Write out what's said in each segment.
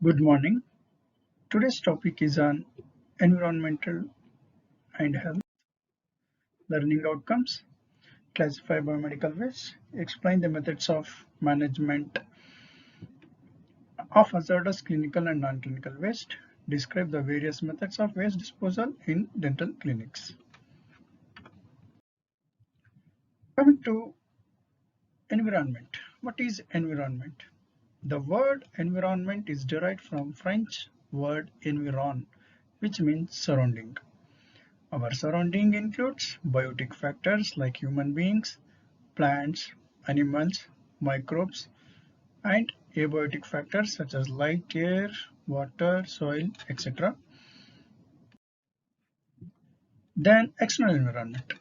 Good morning. Today's topic is on environmental and health learning outcomes, classify biomedical waste, explain the methods of management of hazardous clinical and non-clinical waste, describe the various methods of waste disposal in dental clinics. Coming to environment. What is environment? The word environment is derived from French word environ, which means surrounding. Our surrounding includes biotic factors like human beings, plants, animals, microbes, and abiotic factors such as light, air, water, soil, etc. Then external environment.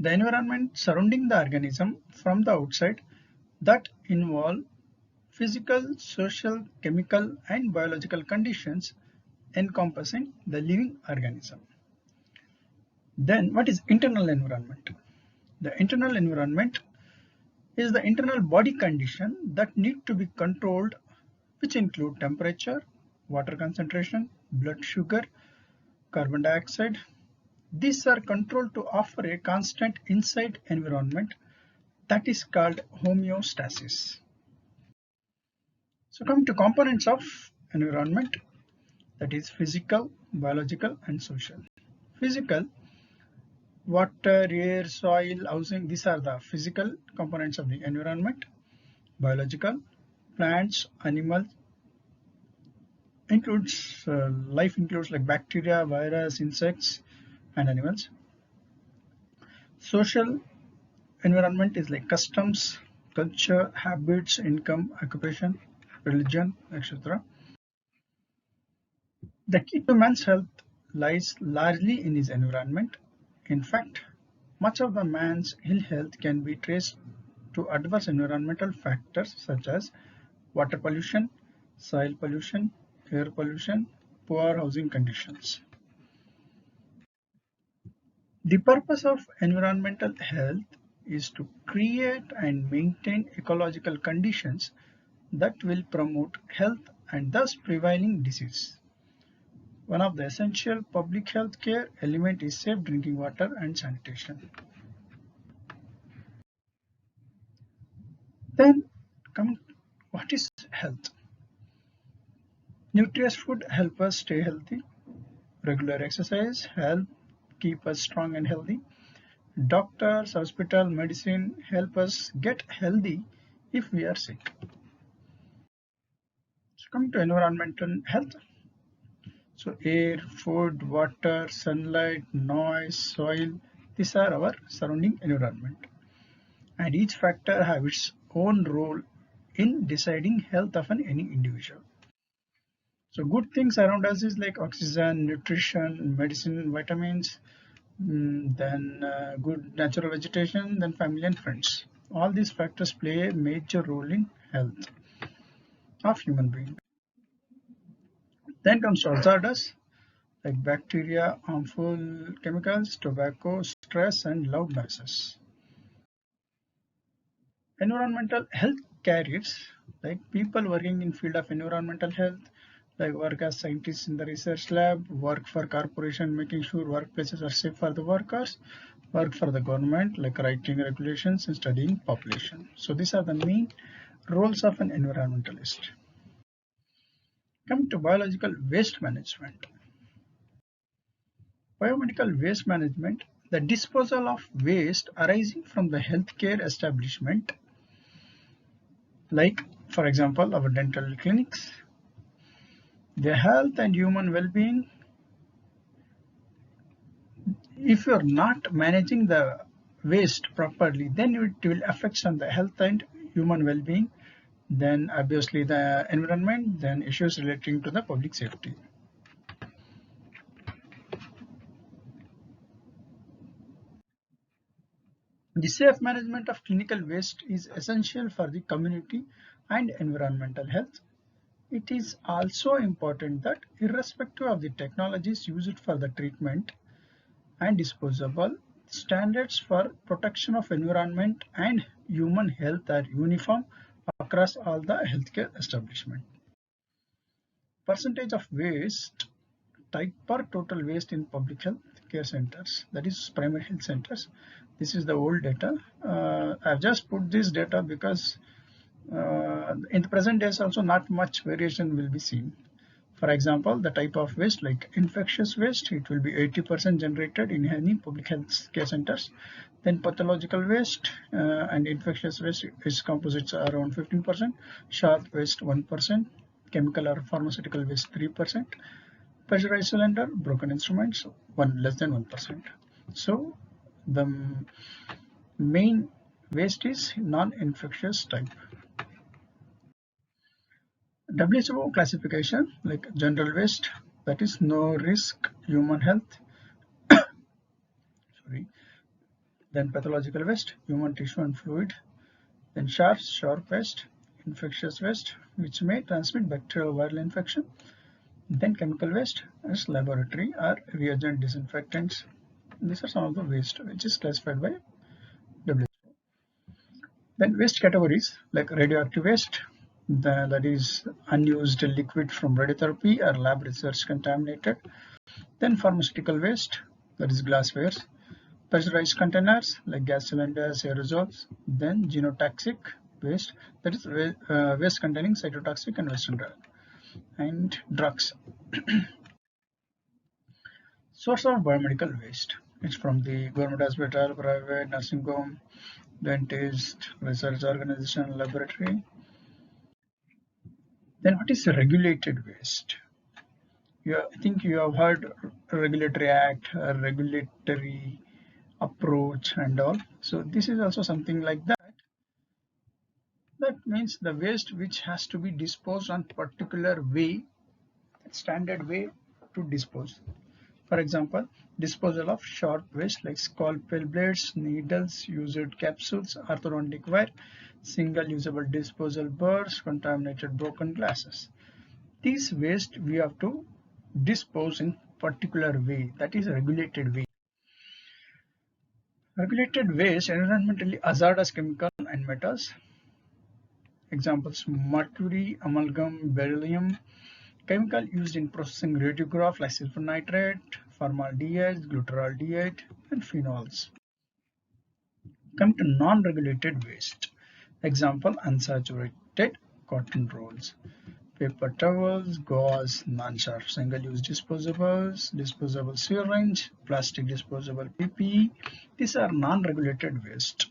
The environment surrounding the organism from the outside that involve physical, social, chemical, and biological conditions encompassing the living organism. Then what is internal environment? The internal environment is the internal body condition that need to be controlled, which include temperature, water concentration, blood sugar, carbon dioxide. These are controlled to offer a constant inside environment that is called homeostasis. So coming to components of environment, that is physical, biological and social. Physical, water, air, soil, housing, these are the physical components of the environment. Biological, plants, animals, includes life includes like bacteria, virus, insects, and animals. Social environment is like customs, culture, habits, income, occupation, religion, etc. The key to man's health lies largely in his environment. In fact, much of the man's ill health can be traced to adverse environmental factors such as water pollution, soil pollution, air pollution, poor housing conditions. The purpose of environmental health is to create and maintain ecological conditions that will promote health and thus preventing disease. One of the essential public health care element is safe drinking water and sanitation. Then come what is health? Nutritious food help us stay healthy. Regular exercise help keep us strong and healthy. Doctors, hospital, medicine help us get healthy if we are sick. So coming to environmental health. So air, food, water, sunlight, noise, soil, these are our surrounding environment. And each factor have its own role in deciding health of any individual. So good things around us is like oxygen, nutrition, medicine, vitamins, then good natural vegetation, then family and friends. All these factors play a major role in health of human being. Then comes to hazardous like bacteria, harmful chemicals, tobacco, stress, and loud noises. Environmental health carriers like people working in field of environmental health, like work as scientists in the research lab, work for corporation making sure workplaces are safe for the workers, work for the government like writing regulations and studying population. So these are the main roles of an environmentalist. Come to biological waste management. Biomedical waste management, the disposal of waste arising from the healthcare establishment, like for example our dental clinics, their health and human well-being. If you're not managing the waste properly, then it will affect on the health and human well-being, then obviously the environment, then issues relating to the public safety. The safe management of clinical waste is essential for the community and environmental health. It is also important that irrespective of the technologies used for the treatment and disposable, standards for protection of environment and human health are uniform across all the healthcare establishments. percentage of waste type per total waste in public health care centers, that is primary health centers. This is the old data. I've just put this data because in the present days also not much variation will be seen. For example, the type of waste like infectious waste, it will be 80% generated in any public health care centers. Then pathological waste and infectious waste is composites are around 15%, sharp waste 1%, chemical or pharmaceutical waste 3%, pressurized cylinder, broken instruments less than 1%. So the main waste is non-infectious type. WHO classification like general waste, that is no risk human health. Sorry. Then pathological waste, human tissue and fluid. Then sharp waste, infectious waste which may transmit bacterial viral infection. Then chemical waste as laboratory or reagent disinfectants. These are some of the waste which is classified by WHO. Then waste categories like radioactive waste, that is unused liquid from radiotherapy or lab research contaminated. Then pharmaceutical waste, that is glasswares, pressurized containers like gas cylinders, aerosols. Then genotoxic waste, that is waste containing cytotoxic and Western drug and drugs. Source of biomedical waste, it's from the government hospital, private nursing home, dentist, research organization, laboratory. Then what is regulated waste? I think you have heard regulatory act, regulatory approach and all. So this is also something like that. That means the waste which has to be disposed on particular way, standard way to dispose. For example, disposal of sharp waste like scalpel blades, needles, used capsules, orthodontic wire, single usable disposal burrs, contaminated broken glasses. These waste we have to dispose in particular way, that is regulated way. Regulated waste, environmentally hazardous chemical and metals. Examples: mercury, amalgam, beryllium. Chemical used in processing radiograph like silver nitrate, formaldehyde, glutaraldehyde, and phenols. Come to non-regulated waste. Example: unsaturated cotton rolls, paper towels, gauze, non-sharp single-use disposables, disposable syringe, plastic disposable PPE. These are non-regulated waste.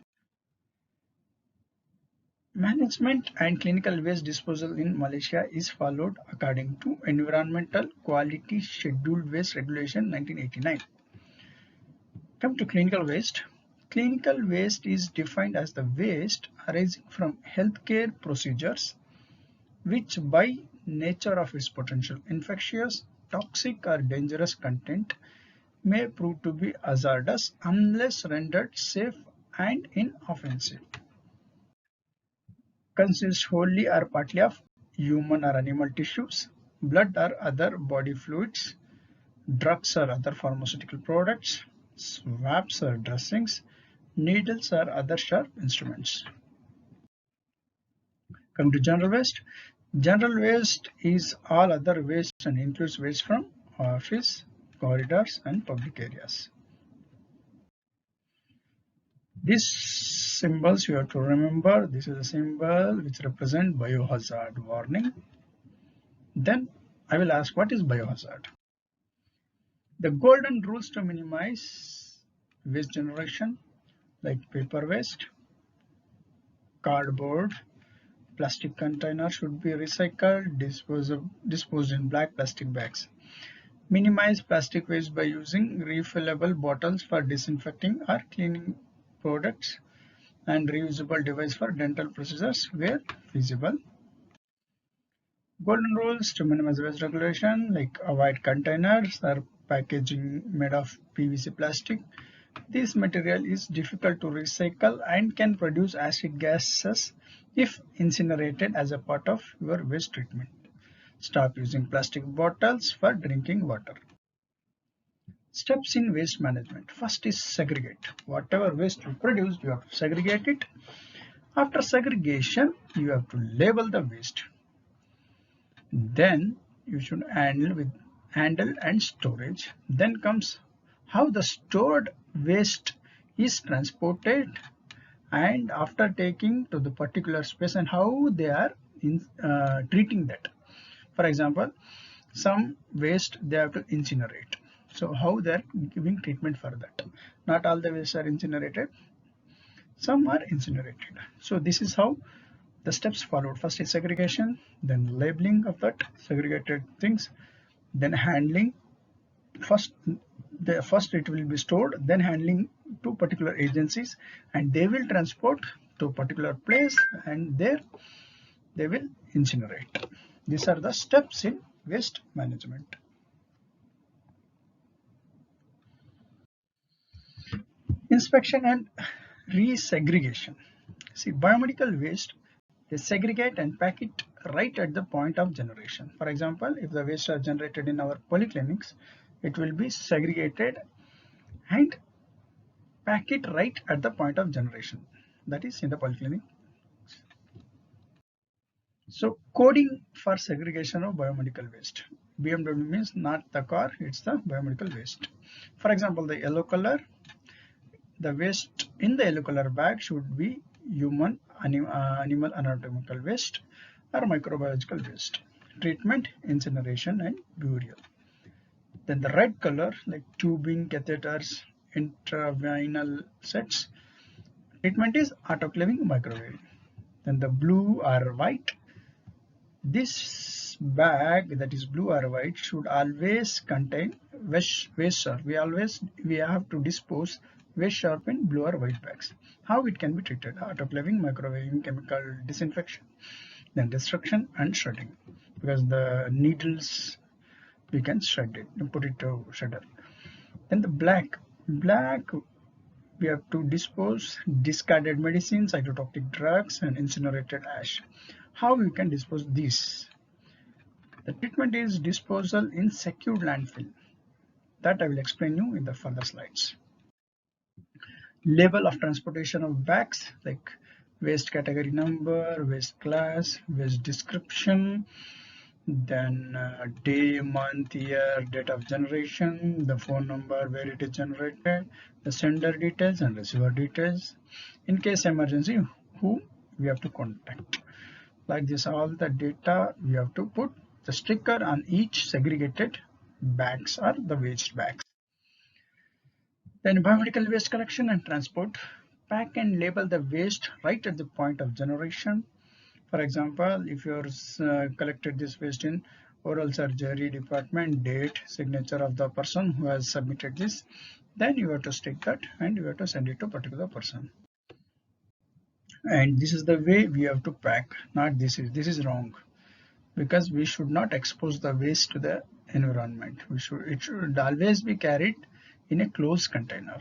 Management and clinical waste disposal in Malaysia is followed according to Environmental Quality Scheduled Waste Regulation 1989. Come to clinical waste. Clinical waste is defined as the waste arising from healthcare procedures which by nature of its potential infectious, toxic or dangerous content may prove to be hazardous unless rendered safe and inoffensive. Consists wholly or partly of human or animal tissues, blood or other body fluids, drugs or other pharmaceutical products, swabs or dressings, needles or other sharp instruments. Come to general waste. General waste is all other waste and includes waste from office, corridors and public areas. These symbols you have to remember. This is a symbol which represents biohazard warning. Then I will ask, what is biohazard? The golden rules to minimize waste generation like paper waste, cardboard, plastic container should be recycled, disposed in black plastic bags. Minimize plastic waste by using refillable bottles for disinfecting or cleaning products and reusable device for dental procedures where feasible. Golden rules to minimize waste regulation like avoid containers or packaging made of PVC plastic. This material is difficult to recycle and can produce acid gases if incinerated as a part of your waste treatment. Stop using plastic bottles for drinking water. Steps in waste management. First is segregate. Whatever waste you produce, you have to segregate it. After segregation, you have to label the waste. Then you should handle and storage. Then comes how the stored waste is transported and after taking to the particular space and how they are treating that. For example, some waste they have to incinerate. So how they are giving treatment for that. Not all the waste are incinerated. Some are incinerated. So this is how the steps followed. First is segregation, then labeling of that segregated things, then handling. First it will be stored, then handling to particular agencies, and they will transport to a particular place, and there they will incinerate. These are the steps in waste management. Inspection and resegregation. See, biomedical waste, they segregate and pack it right at the point of generation. For example, if the waste are generated in our polyclinics, it will be segregated and pack it right at the point of generation, that is in the polyclinic. So coding for segregation of biomedical waste. BMW means not the car, it's the biomedical waste. For example, the yellow color, the waste in the yellow color bag should be human, animal anatomical waste or microbiological waste. Treatment, incineration and burial. Then the red color like tubing, catheters, intravenous sets. Treatment is autoclaving, microwave. Then the blue or white. This bag that is blue or white should always contain waste sharp. We have to dispose waste sharp in blue or white bags. How it can be treated? Autoclaving, microwaving, chemical disinfection, then destruction and shredding. Because the needles we can shred it and put it to shredder. Then the black we have to dispose discarded medicines, cytotoxic drugs and incinerated ash. How we can dispose these? The treatment is disposal in secured landfill. That I will explain you in the further slides. Label of transportation of bags like waste category number, waste class, waste description, then day, month, year, date of generation, the phone number where it is generated, the sender details and receiver details. In case emergency, who we have to contact. Like this, all the data we have to put the sticker on each segregated bags or the waste bags. Then biomedical waste collection and transport. Pack and label the waste right at the point of generation. For example, if you collected this waste in oral surgery department, date, signature of the person who has submitted this, then you have to stick that and you have to send it to a particular person. And this is the way we have to pack, not this is wrong, because we should not expose the waste to the environment. It should always be carried in a closed container.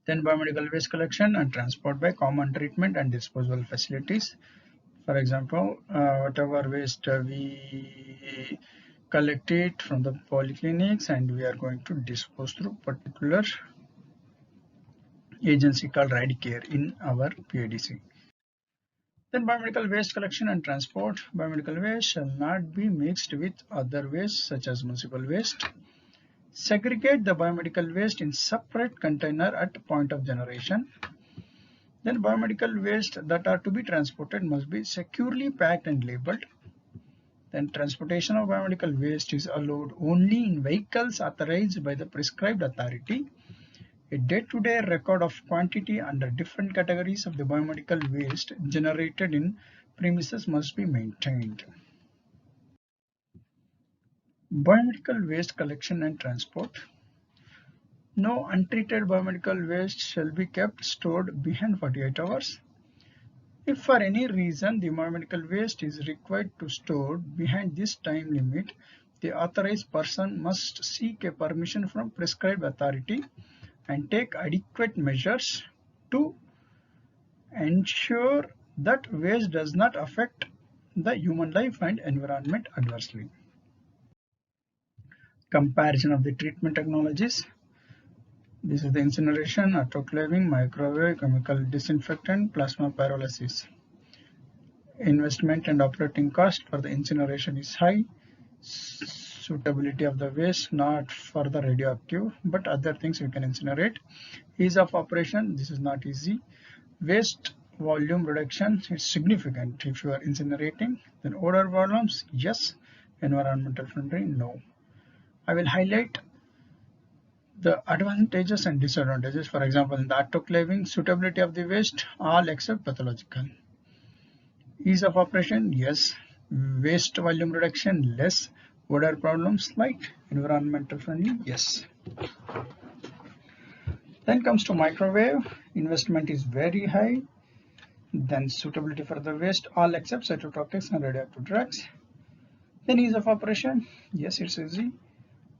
Then biomedical waste collection and transport by common treatment and disposal facilities. For example, whatever waste we collected from the polyclinics and we are going to dispose through particular agency called Radicare in our PIDC. Then biomedical waste collection and transport. Biomedical waste shall not be mixed with other waste such as municipal waste. Segregate the biomedical waste in separate container at point of generation. Then biomedical waste that are to be transported must be securely packed and labeled. Then transportation of biomedical waste is allowed only in vehicles authorized by the prescribed authority. A day-to-day record of quantity under different categories of the biomedical waste generated in premises must be maintained. Biomedical waste collection and transport. No untreated biomedical waste shall be kept stored beyond 48 hours. If for any reason the biomedical waste is required to store behind this time limit, the authorized person must seek a permission from prescribed authority and take adequate measures to ensure that waste does not affect the human life and environment adversely. Comparison of the treatment technologies. This is the incineration, autoclaving, microwave, chemical disinfectant, plasma pyrolysis. Investment and operating cost for the incineration is high. Suitability of the waste not for the radioactive, but other things we can incinerate. Ease of operation, this is not easy. Waste volume reduction is significant if you are incinerating. Then odor problems, yes. Environmental friendly, no. I will highlight the advantages and disadvantages. For example, in the autoclaving, suitability of the waste, all except pathological. Ease of operation, yes. Waste volume reduction, less. Odor problems, slight. Environmental friendly, yes. Then comes to microwave. Investment is very high. Then suitability for the waste, all except cytotoxics and radioactive drugs. Then ease of operation, yes, it's easy.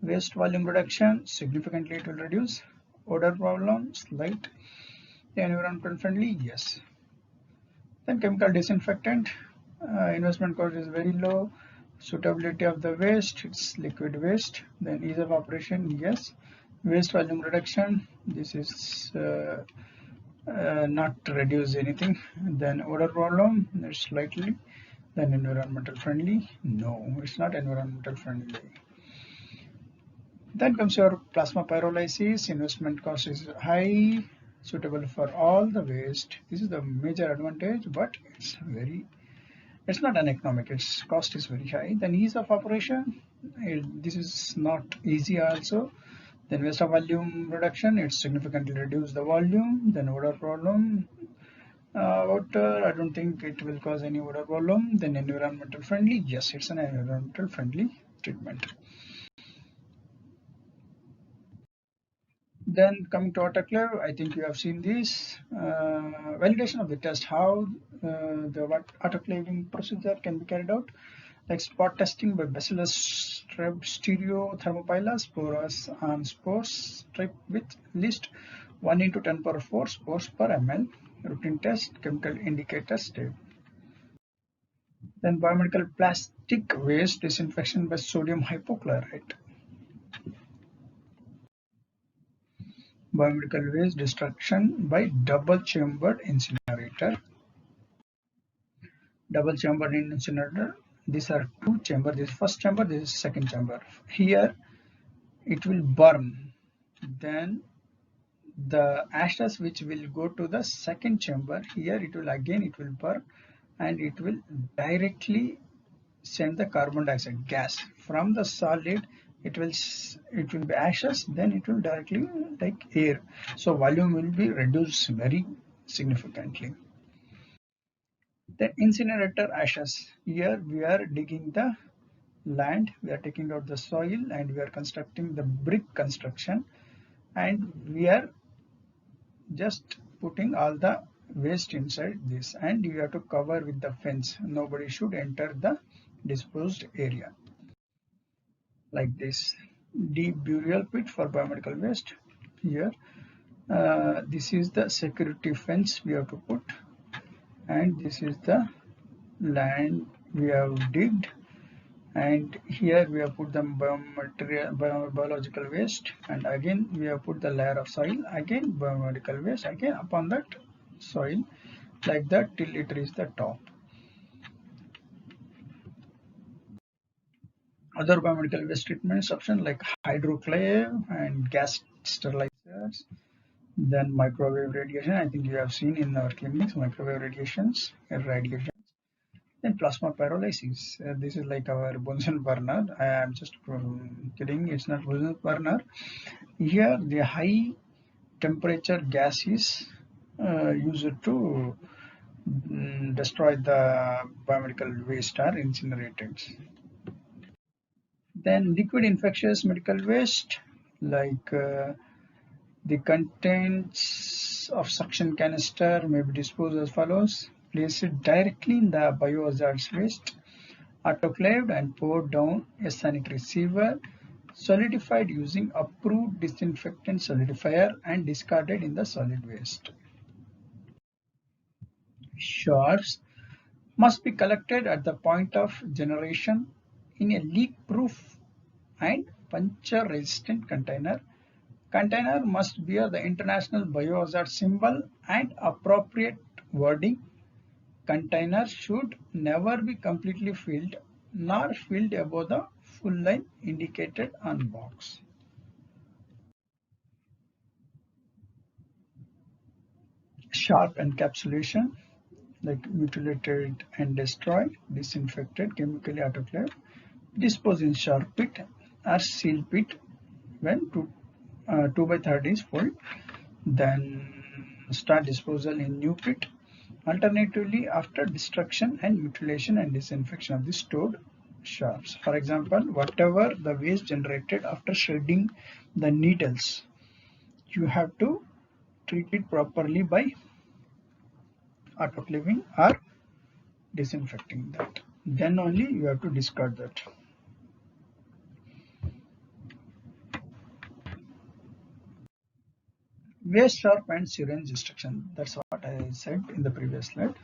Waste volume reduction, significantly it will reduce. Odor problem, slight. Environmental friendly, yes. Then chemical disinfectant, investment cost is very low. Suitability of the waste, it's liquid waste. Then ease of operation, yes. Waste volume reduction, this is not reduce anything. Then odor problem, it's slightly. Then environmental friendly, no, it's not environmental friendly. Then comes your plasma pyrolysis. Investment cost is high, suitable for all the waste. This is the major advantage, but it's not uneconomic. Its cost is very high. Then ease of operation, this is not easy also. Then waste of volume reduction, it significantly reduce the volume. Then odor problem, water, I don't think it will cause any odor problem. Then environmental friendly, yes, it's an environmental friendly treatment. Then coming to autoclave, I think you have seen this validation of the test, how the autoclaving procedure can be carried out, like spot testing by Bacillus stereo thermopilus porous on spores strip with least 1 into 10 power 4 spores per ml. Routine test, chemical indicator step. Then biomedical plastic waste disinfection by sodium hypochlorite. Biomedical waste destruction by double chambered incinerator. Double chambered incinerator, these are two chambers. This is first chamber, this is second chamber. Here it will burn, then the ashes which will go to the second chamber, here it will burn, and it will directly send the carbon dioxide gas from the solid. It will be ashes, then it will directly like air, so volume will be reduced very significantly. The incinerator ashes, here we are digging the land, we are taking out the soil, and we are constructing the brick construction, and we are just putting all the waste inside this, and you have to cover with the fence. Nobody should enter the disposed area. Like this. Deep burial pit for biomedical waste. Here this is the security fence we have to put, and this is the land we have digged, and here we have put the biological waste, and again we have put the layer of soil, again biomedical waste, again upon that soil, like that till it reaches the top. Other biomedical waste treatments option like hydroclave and gas sterilizers. Then microwave radiation, I think you have seen in our clinics, microwave radiations, irradiations. Then plasma pyrolysis. This is like our Bunsen burner. I am just kidding, it's not Bunsen burner. Here the high temperature gas is used to destroy the biomedical waste or incinerated. Then liquid infectious medical waste, like the contents of suction canister may be disposed as follows. Place it directly in the biohazard's waste, autoclaved and poured down a sanitary sieve, solidified using approved disinfectant solidifier, and discarded in the solid waste. Shards must be collected at the point of generation in a leak-proof and puncture-resistant container. Container must bear the International Biohazard symbol and appropriate wording. container should never be completely filled nor filled above the full line indicated on box. Sharp encapsulation, like mutilated and destroyed, disinfected, chemically autoclaved, dispose in sharp pit or seal pit when 2 by 30 is full. Then start disposal in new pit. Alternatively, after destruction and mutilation and disinfection of the stored sharps. For example, whatever the waste generated after shredding the needles, you have to treat it properly by autoclaving or disinfecting that. Then only you have to discard that. Waste sharp and syringe destruction. That's what I said in the previous slide.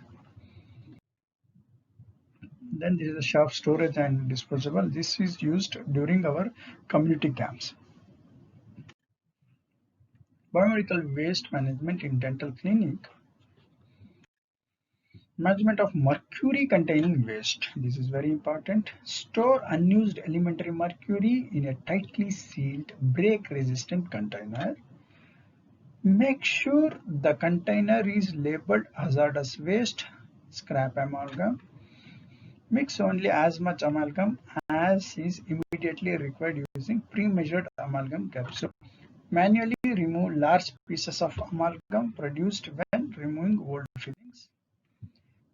Then this is the sharp storage and disposable. This is used during our community camps. Biomedical waste management in dental clinic. Management of mercury containing waste. This is very important. Store unused elementary mercury in a tightly sealed, break resistant container. Make sure the container is labeled hazardous waste, scrap amalgam. Mix only as much amalgam as is immediately required using pre-measured amalgam capsule. Manually remove large pieces of amalgam produced when removing old fillings.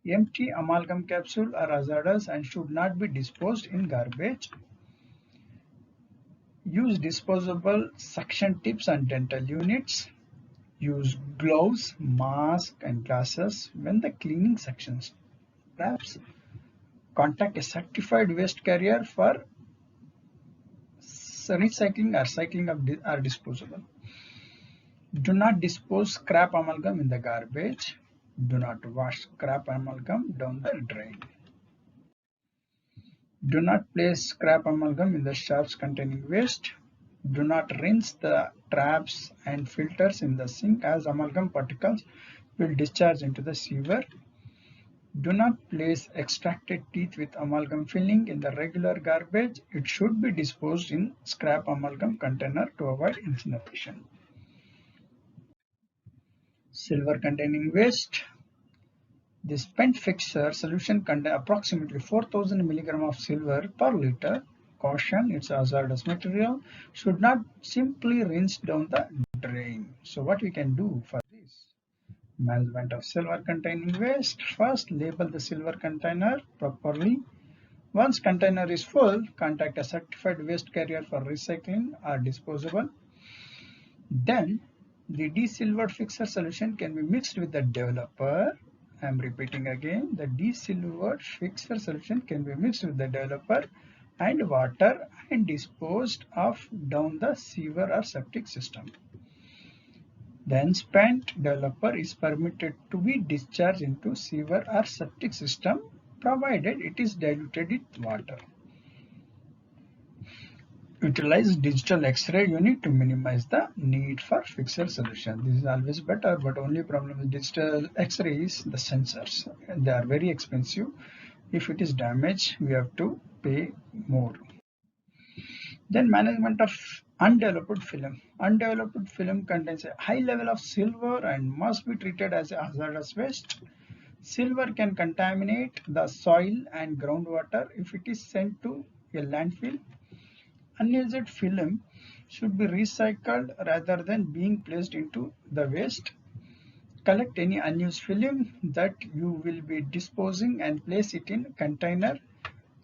Empty amalgam capsule are hazardous and should not be disposed in garbage. Use disposable suction tips on dental units. Use gloves, mask and glasses when the cleaning sections. Perhaps contact a certified waste carrier for recycling or cycling of or disposable. Do not dispose scrap amalgam in the garbage. Do not wash scrap amalgam down the drain. Do not place scrap amalgam in the sharps containing waste. Do not rinse the traps and filters in the sink as amalgam particles will discharge into the sewer. Do not place extracted teeth with amalgam filling in the regular garbage. It should be disposed in scrap amalgam container to avoid incineration. Silver containing waste. The spent fixer solution contains approximately 4000 mg of silver per liter. Caution, it's a hazardous material, should not simply rinse down the drain. So what we can do for this? Management of silver containing waste. First, label the silver container properly. Once container is full, contact a certified waste carrier for recycling or disposable. Then, the desilvered fixer solution can be mixed with the developer. I am repeating again, the desilvered fixer solution can be mixed with the developer and water and disposed of down the sewer or septic system. The unspent developer is permitted to be discharged into sewer or septic system provided it is diluted with water. Utilize digital X-ray unit to minimize the need for fixer solution. This is always better, but only problem with digital X-ray is the sensors. They are very expensive. If it is damaged, we have to pay more. Then management of undeveloped film. Undeveloped film contains a high level of silver and must be treated as a hazardous waste. Silver can contaminate the soil and groundwater if it is sent to a landfill. Unused film should be recycled rather than being placed into the waste. Collect any unused film that you will be disposing and place it in a container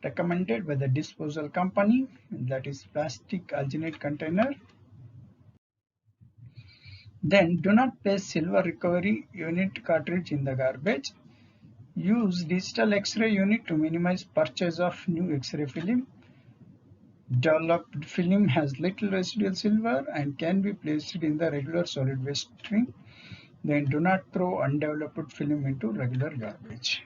recommended by the disposal company, that is plastic alginate container. Then do not place silver recovery unit cartridge in the garbage. Use digital X-ray unit to minimize purchase of new X-ray film. Developed film has little residual silver and can be placed in the regular solid waste stream. Then do not throw undeveloped film into regular garbage.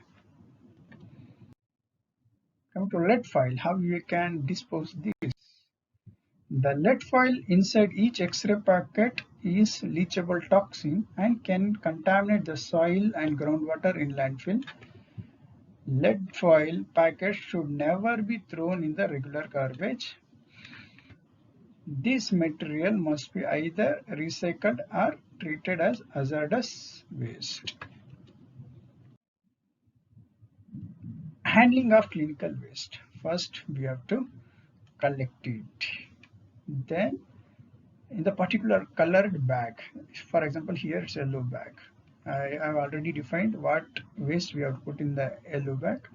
Come to lead foil, how you can dispose this. The lead foil inside each X-ray packet is leachable toxin and can contaminate the soil and groundwater in landfill. Lead foil packets should never be thrown in the regular garbage. This material must be either recycled or treated as hazardous waste. Handling of clinical waste. First, we have to collect it. Then, in the particular colored bag, for example, here it's yellow bag. I have already defined what waste we have to put in the yellow bag.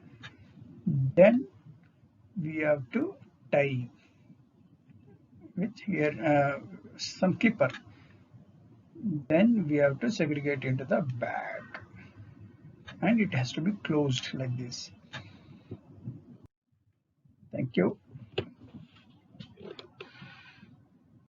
Then we have to tie with here some clipper. Then we have to segregate into the bag, and it has to be closed like this. Thank you.